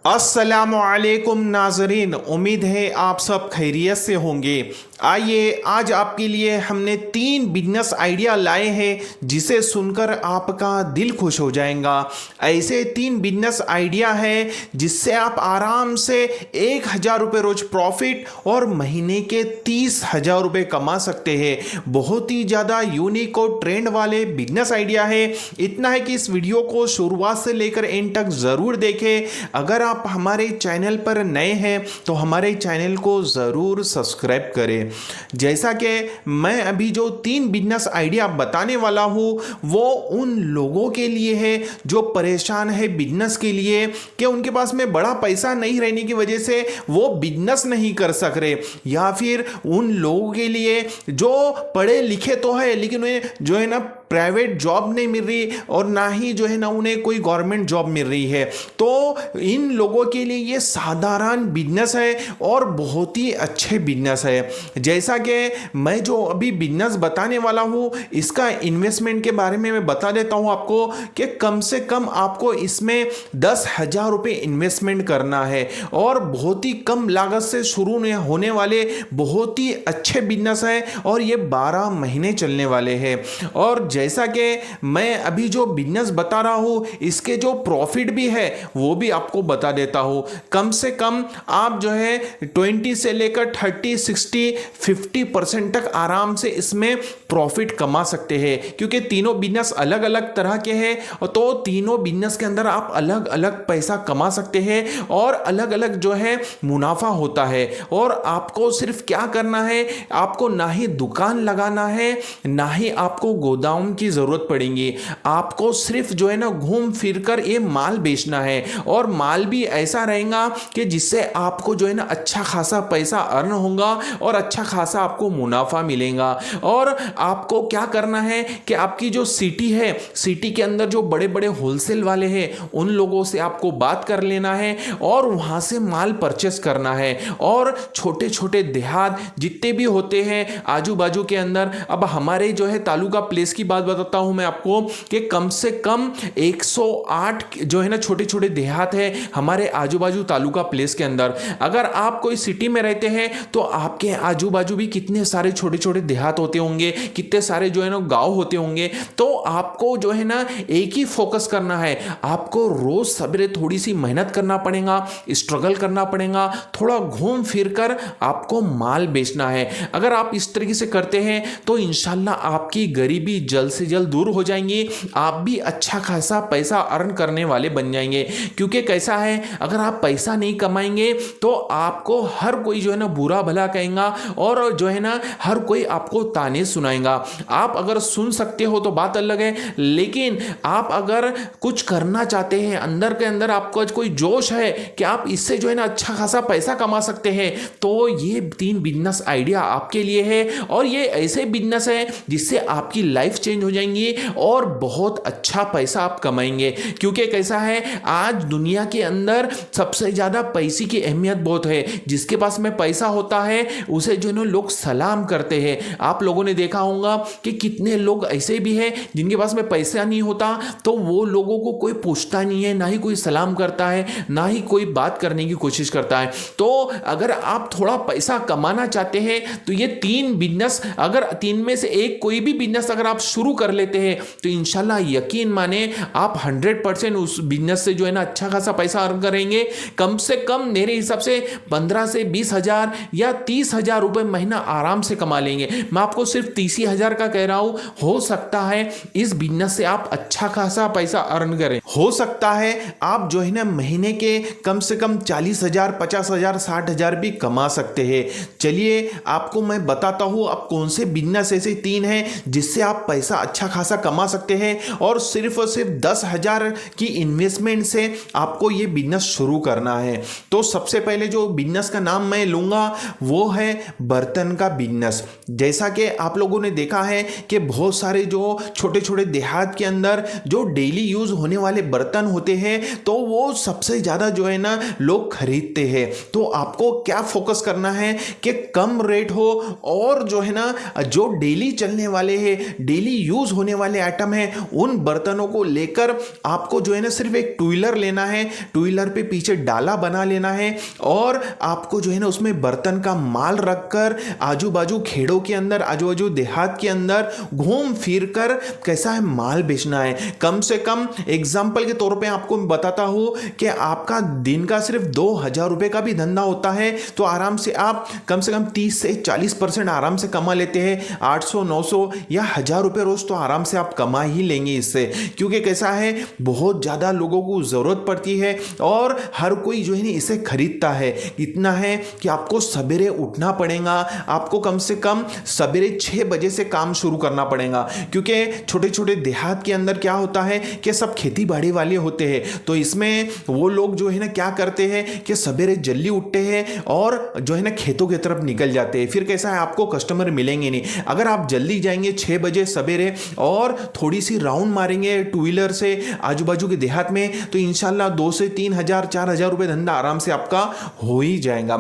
अस्सलामुअलैकुम नाजरीन, उम्मीद है आप सब खैरियत से होंगे। आइए आज आपके लिए हमने 3 बिजनेस आइडिया लाए हैं जिसे सुनकर आपका दिल खुश हो जाएगा। ऐसे 3 बिजनेस आइडिया हैं जिससे आप आराम से 1000 रुपये रोज प्रॉफिट और महीने के 30,000 रुपये कमा सकते हैं। बहुत ही ज़्यादा यूनिक और ट्रेंड वाले बिजनेस आइडिया है। इतना है कि इस वीडियो को शुरुआत से लेकर एंड तक ज़रूर देखें। अगर आप हमारे चैनल पर नए हैं तो हमारे चैनल को ज़रूर सब्सक्राइब करें। जैसा कि मैं अभी जो 3 बिजनेस आइडिया बताने वाला हूं वो उन लोगों के लिए है जो परेशान है बिजनेस के लिए कि उनके पास में बड़ा पैसा नहीं रहने की वजह से वो बिजनेस नहीं कर सक रहे, या फिर उन लोगों के लिए जो पढ़े लिखे तो है लेकिन उन्हें जो है ना प्राइवेट जॉब नहीं मिल रही और ना ही जो है ना उन्हें कोई गवर्नमेंट जॉब मिल रही है। तो इन लोगों के लिए ये साधारण बिजनेस है और बहुत ही अच्छे बिजनेस है। जैसा कि मैं जो अभी बिजनेस बताने वाला हूँ इसका इन्वेस्टमेंट के बारे में मैं बता देता हूँ आपको कि कम से कम आपको इसमें 10,000 रुपये इन्वेस्टमेंट करना है और बहुत ही कम लागत से शुरू होने वाले बहुत ही अच्छे बिजनेस है और ये 12 महीने चलने वाले हैं। और जैसा कि मैं अभी जो बिजनेस बता रहा हूँ इसके जो प्रॉफिट भी है वो भी आपको बता देता हूँ। कम से कम आप जो है 20 से लेकर 30, 60, 50% तक आराम से इसमें प्रॉफिट कमा सकते हैं, क्योंकि तीनों बिजनेस अलग अलग तरह के हैं। तो तीनों बिजनेस के अंदर आप अलग अलग पैसा कमा सकते हैं और अलग अलग जो है मुनाफा होता है। और आपको सिर्फ क्या करना है, आपको ना ही दुकान लगाना है ना ही आपको गोदाम की जरूरत पड़ेगी। आपको सिर्फ जो है ना घूम फिर कर ये माल बेचना है और माल भी ऐसा रहेगा कि जिससे आपको जो है ना अच्छा खासा पैसा अर्न होगा और अच्छा खासा आपको मुनाफा मिलेगा। और आपको क्या करना है कि आपकी जो सिटी है, सिटी के अंदर जो बड़े बड़े होलसेल वाले हैं उन लोगों से आपको बात कर लेना है और वहां से माल परचेस करना है। और छोटे छोटे देहात जितने भी होते हैं आजू बाजू के अंदर, अब हमारे जो है तालुका प्लेस की बात बताता हूं मैं आपको कि कम से कम 108 जो है ना छोटे छोटे देहात है हमारे आजू बाजू तालुका प्लेस के अंदर। अगर आप कोई सिटी में रहते हैं तो आपके आजू बाजू भी कितने सारे छोटे छोटे देहात होते होंगे, कितने सारे जो है ना गांव होते होंगे। तो आपको जो है ना एक ही फोकस करना है, आपको रोज सवेरे थोड़ी सी मेहनत करना पड़ेगा, स्ट्रगल करना पड़ेगा, थोड़ा घूम फिर कर आपको माल बेचना है। अगर आप इस तरीके से करते हैं तो इंशाल्लाह आपकी गरीबी जल्द से जल्द दूर हो जाएंगी, आप भी अच्छा खासा पैसा अर्न करने वाले बन जाएंगे। क्योंकि कैसा है, अगर आप पैसा नहीं कमाएंगे तो आपको हर कोई जो है ना बुरा भला कहेगा और जो है ना हर कोई आपको ताने सुनाएगा। आप अगर सुन सकते हो तो बात अलग है, लेकिन आप अगर कुछ करना चाहते हैं, अंदर के अंदर आपको कोई जोश है कि आप इससे जो है ना अच्छा खासा पैसा कमा सकते हैं, तो ये 3 बिजनेस आइडिया आपके लिए है। और ये ऐसे बिजनेस है जिससे आपकी लाइफ चेंज हो जाएंगी और बहुत अच्छा पैसा आप कमाएंगे। क्योंकि कैसा है, आज दुनिया के अंदर सबसे ज्यादा पैसे की अहमियत बहुत है। जिसके पास में पैसा होता है उसे जो है लोग सलाम करते हैं। आप लोगों ने देखा होगा कि कितने लोग ऐसे भी हैं जिनके पास में पैसा नहीं होता तो वो लोगों को कोई पूछता नहीं है, ना ही कोई सलाम करता है, ना ही कोई बात करने की कोशिश करता है। तो अगर आप थोड़ा पैसा कमाना चाहते हैं तो ये 3 बिजनेस, अगर 3 में से एक कोई भी बिजनेस अगर आप शुरू कर लेते हैं तो इंशाल्लाह यकीन माने आप 100% उस बिजनेस से जो है ना अच्छा खासा पैसा अर्न करेंगे। कम से कम मेरे हिसाब से 15 से 20,000 या 30,000 रुपए महीना आराम से कमा लेंगे। मैं आपको सिर्फ 30,000 का कह रहा हूं, हो सकता है इस बिजनेस से आप अच्छा खासा पैसा अर्न करें। हो सकता है आप जो है ना महीने के कम से कम 40,000, 50,000, 60,000 भी कमा सकते हैं। चलिए आपको मैं बताता हूं आप कौन से बिजनेस ऐसे 3 हैं जिससे आप पैसा अच्छा खासा कमा सकते हैं और सिर्फ 10,000 की इन्वेस्टमेंट से आपको ये बिजनेस शुरू करना है। तो सबसे पहले जो बिजनेस का नाम मैं लूंगा वो है बर्तन का बिजनेस। जैसा कि आप लोगों ने देखा है कि बहुत सारे जो छोटे छोटे देहात के अंदर जो डेली यूज होने वाले बर्तन होते हैं तो वो सबसे ज्यादा जो है ना लोग खरीदते हैं। तो आपको क्या फोकस करना है कि कम रेट हो और जो है ना जो डेली चलने वाले हैं, डेली यूज होने वाले आइटम है उन बर्तनों को लेकर आपको जो है ना सिर्फ एक टू व्हीलर लेना है, टू व्हीलर पे पीछे डाला बना लेना है और आपको जो है ना उसमें बर्तन का माल रखकर आजू बाजू खेड़ों के अंदर, आजू बाजू देहात के अंदर घूम फिर कर कैसा है माल बेचना है। कम से कम एग्जाम्पल के तौर पे आपको बताता हूं कि आपका दिन का सिर्फ 2,000 रुपए का भी धंधा होता है तो आराम से आप कम 30 से 40% आराम से कमा लेते हैं। 800 900 या 1,000 रुपए रोज तो आराम से आप कमा ही लेंगे इससे, क्योंकि कैसा है बहुत ज्यादा लोगों को जरूरत पड़ती है और हर कोई जो है ना इसे खरीदता है। इतना है कि आपको सवेरे उठना पड़ेगा, आपको कम से कम सवेरे 6 बजे से काम शुरू करना पड़ेगा, क्योंकि छोटे छोटे देहात के अंदर क्या होता है कि सब खेती बाड़ी वाले होते हैं। तो इसमें वो लोग जो है ना क्या करते हैं कि सवेरे जल्दी उठते हैं और जो है ना खेतों की तरफ निकल जाते हैं। फिर कैसा है आपको कस्टमर मिलेंगे नहीं। अगर आप जल्दी जाएंगे 6 बजे सवेरे और थोड़ी सी राउंड मारेंगे टू व्हीलर से आजू बाजू के देहात में तो इंशाल्लाह 2 से 3,000 4,000 रुपए धंधा आराम से आपका हो ही जाएगा।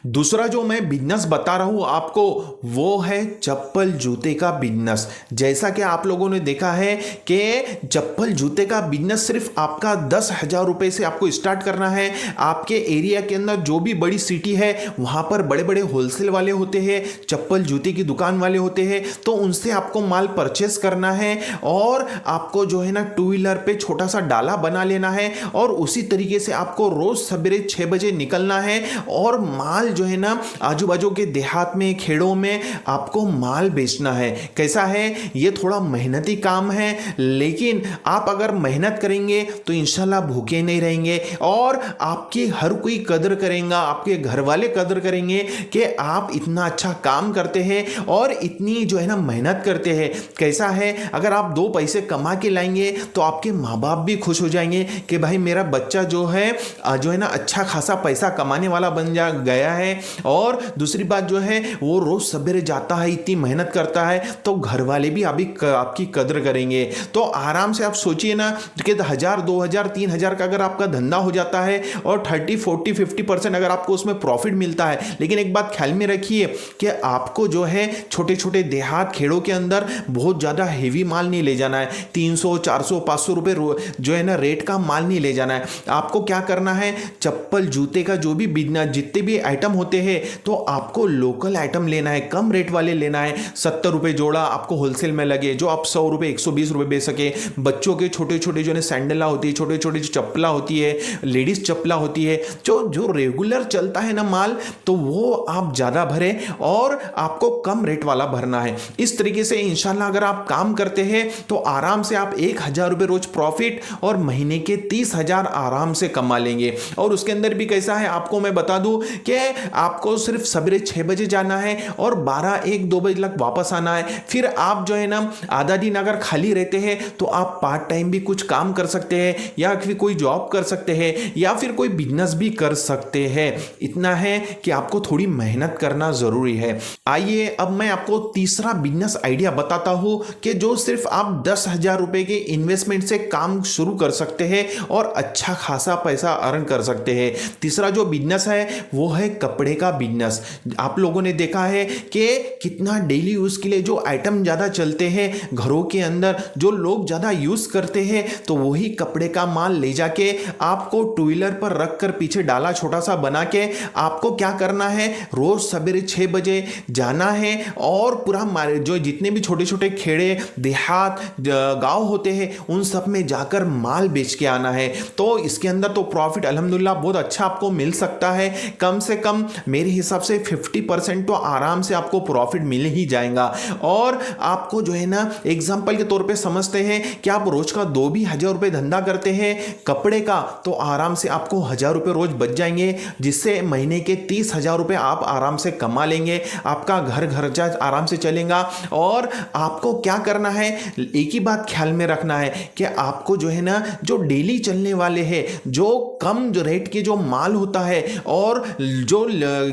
दूसरा जो मैं बिजनेस बता रहा हूं आपको वो है चप्पल जूते का बिजनेस। जैसा कि आप लोगों ने देखा है कि चप्पल जूते का बिजनेस सिर्फ आपका 10,000 रुपए से आपको स्टार्ट करना है। आपके एरिया के अंदर जो भी बड़ी सिटी है वहां पर बड़े बड़े होलसेल वाले होते हैं, चप्पल जूते की दुकान वाले होते हैं, तो उनसे आपको माल परचेस करना है और आपको जो है ना टू व्हीलर पे छोटा सा डाला बना लेना है और उसी तरीके से आपको रोज सवेरे 6 बजे निकलना है और माल जो है ना आजू बाजू के देहात में खेड़ों में आपको माल बेचना है। कैसा है ये थोड़ा मेहनती काम है, लेकिन आप अगर मेहनत करेंगे तो इंशाल्लाह भूखे नहीं रहेंगे और आपकी हर कोई कदर करेगा, आपके घर वाले कदर करेंगे कि आप इतना अच्छा काम करते हैं और इतनी जो है ना मेहनत करते हैं। कैसा है अगर आप 2 पैसे कमा के लाएंगे तो आपके माँ बाप भी खुश हो जाएंगे कि भाई मेरा बच्चा जो है ना अच्छा खासा पैसा कमाने वाला बन जा गया है। और दूसरी बात जो है वो रोज सवेरे जाता है, इतनी मेहनत करता है, तो घर वाले भी आपकी कदर करेंगे। तो आराम से आप सोचिए ना कि 1,000 2,000 3,000 का अगर आपका धंधा हो जाता है और 30 40 50% अगर आपको उसमें प्रॉफिट मिलता है। लेकिन एक बात ख्याल में रखिए कि आपको जो है छोटे छोटे देहात खेड़ों के अंदर बहुत ज़्यादा हेवी माल नहीं ले जाना है। 300 400 500 रुपये जो है ना रेट का माल नहीं ले जाना है। आपको क्या करना है चप्पल जूते का जो भी बिजनेस जितने भी आइटम होते हैं तो आपको लोकल आइटम लेना है, कम रेट वाले लेना है। 70 रुपये जोड़ा आपको होलसेल में लगे जो आप 100 रुपये 120 रुपये बेच सके। बच्चों के छोटे छोटे जो है सैंडला होती है, छोटे छोटे जो चप्पला होती है, लेडीज चप्पला होती है, जो रेगुलर चलता है ना माल तो वो आप ज़्यादा भरें और आपको कम रेट वाला भरना है। इस तरीके से इंशाल्लाह अगर आप काम करते हैं तो आराम से आप 1,000 रुपये रोज प्रॉफिट और महीने के 30,000 आराम से कमा लेंगे। और उसके अंदर भी कैसा है आपको मैं बता दूं कि आपको सिर्फ सवेरे 6 बजे जाना है और 12 1 2 बजे तक वापस आना है। फिर आप जो है ना आधा दिन अगर खाली रहते हैं तो आप पार्ट टाइम भी कुछ काम कर सकते हैं या फिर कोई जॉब कर सकते हैं या फिर कोई बिजनेस भी कर सकते हैं। इतना है कि आपको थोड़ी मेहनत करना जरूरी है। आइए अब मैं आपको तीसरा बिजनेस आइडिया बताता हूं कि जो सिर्फ आप 10,000 रुपए के इन्वेस्टमेंट से काम शुरू कर सकते हैं और अच्छा खासा पैसा अर्न कर सकते हैं। तीसरा जो बिजनेस है वो है कपड़े का बिजनेस। आप लोगों ने देखा है कि कितना डेली यूज के लिए जो आइटम ज्यादा चलते हैं घरों के अंदर, जो लोग ज्यादा यूज करते हैं, तो वही कपड़े का माल ले जाके आपको टू व्हीलर पर रख कर पीछे डाला छोटा सा बना के आपको क्या करना है रोज सवेरे 6 बजे जाना है और पूरा जो जितने भी छोटे छोटे खेड़े देहात गांव होते हैं उन सब में जाकर माल बेच के आना है। तो इसके अंदर तो प्रॉफिट अल्हम्दुलिल्लाह बहुत अच्छा आपको मिल सकता है। कम से कम मेरे हिसाब से 50% तो आराम से आपको प्रॉफिट मिल ही जाएगा। और आपको जो है ना एग्जांपल के तौर पे समझते हैं कि आप रोज का 2 भी 1,000 रुपए धंधा करते हैं कपड़े का तो आराम से आपको 1,000 रुपए रोज बच जाएंगे, जिससे महीने के 30,000 रुपए आप आराम से कमा लेंगे। आपका घर खर्चा आराम से चलेगा। और आपको क्या करना है एक ही बात ख्याल में रखना है कि आपको जो है ना जो डेली चलने वाले हैं जो कम जो रेट के जो माल होता है और जो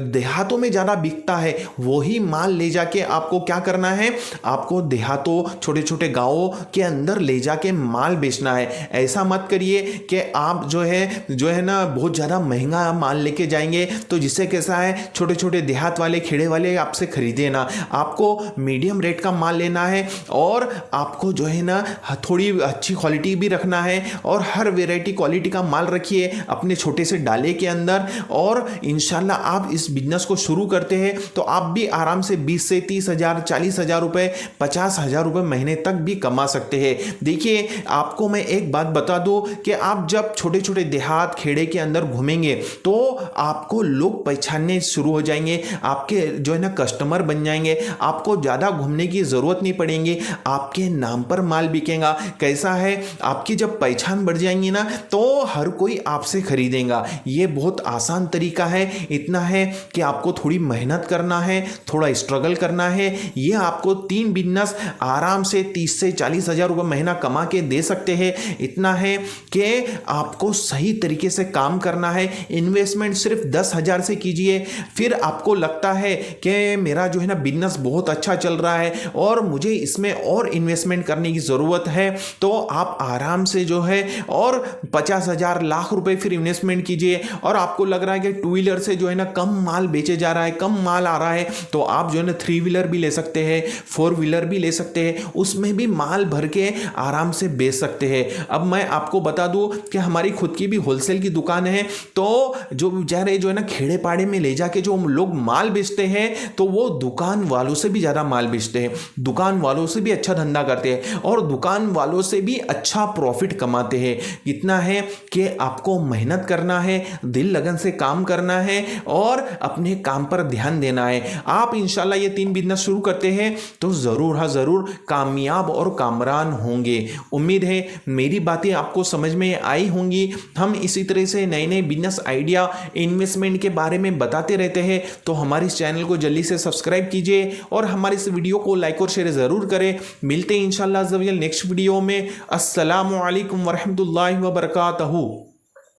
देहातों में ज्यादा बिकता है वही माल ले जाके आपको क्या करना है आपको देहातों छोटे छोटे गांवों के अंदर ले जाके माल बेचना है। ऐसा मत करिए कि आप जो है ना बहुत ज्यादा महंगा माल लेके जाएंगे तो जिससे कैसा है छोटे छोटे देहात वाले खेड़े वाले आपसे खरीदे ना। आपको मीडियम रेट का माल लेना है और आपको जो है ना थोड़ी अच्छी क्वालिटी भी रखना है और हर वैरायटी क्वालिटी का माल रखिए अपने छोटे से डाले के अंदर और इंशाल्लाह आप इस बिजनेस को शुरू करते हैं तो आप भी आराम से 20 से 30,000 40,000 रुपए 50,000 रुपए महीने तक भी कमा सकते हैं। देखिए आपको मैं एक बात बता दूं कि आप जब छोटे छोटे देहात खेड़े के अंदर घूमेंगे तो आपको लोग पहचानने शुरू हो जाएंगे, आपके जो है ना कस्टमर बन जाएंगे, आपको ज़्यादा घूमने की ज़रूरत नहीं पड़ेगी, आपके नाम पर माल बिकेगा। कैसा है, आपकी जब पहचान बढ़ जाएंगी ना तो हर कोई आपसे खरीदेगा। ये बहुत आसान तरीका है, इतना है कि आपको थोड़ी मेहनत करना है, थोड़ा स्ट्रगल करना है। ये आपको 3 बिजनेस आराम से 30 से 40,000 रुपये महीना कमा के दे सकते हैं। इतना है कि आपको सही तरीके से काम करना है। इन्वेस्टमेंट सिर्फ 10,000 से कीजिए, फिर आपको लगता है कि मेरा जो है ना बिजनेस बहुत अच्छा चल रहा है और मुझे इसमें और इन्वेस्टमेंट करने की ज़रूरत है, तो आप आराम से जो है और 50,000 लाख रुपए फिर इन्वेस्टमेंट कीजिए। और आपको लग रहा है कि 2 व्हीलर से जो है ना कम माल बेचे जा रहा है, कम माल आ रहा है, तो आप जो है ना 3 व्हीलर भी ले सकते हैं, 4 व्हीलर भी ले सकते हैं, उसमें भी माल भर के आराम से बेच सकते हैं। अब मैं आपको बता दूं कि हमारी खुद की भी होलसेल की दुकान है, तो जो बेचारे जो है ना खेड़े पाड़े में ले जाके जो लोग माल बेचते हैं तो वो दुकान वालों से भी ज़्यादा माल बेचते हैं, दुकान वालों से भी अच्छा धंधा करते हैं और दुकान वालों से भी अच्छा प्रॉफिट कमाते हैं। इतना है कि आपको मेहनत करना है, दिल लगन से काम करना है और अपने काम पर ध्यान देना है। आप इंशाल्लाह ये 3 बिजनेस शुरू करते हैं तो ज़रूर हाँ ज़रूर कामयाब और कामरान होंगे। उम्मीद है मेरी बातें आपको समझ में आई होंगी। हम इसी तरह से नए नए बिजनेस आइडिया इन्वेस्टमेंट के बारे में बताते रहते हैं, तो हमारे इस चैनल को जल्दी से सब्सक्राइब कीजिए और हमारे इस वीडियो को लाइक और शेयर ज़रूर करें। मिलते हैं इंशाल्लाह नेक्स्ट वीडियो में। अस्सलामु अलैकुम वरहमतुल्लाहि वबरकातुहू।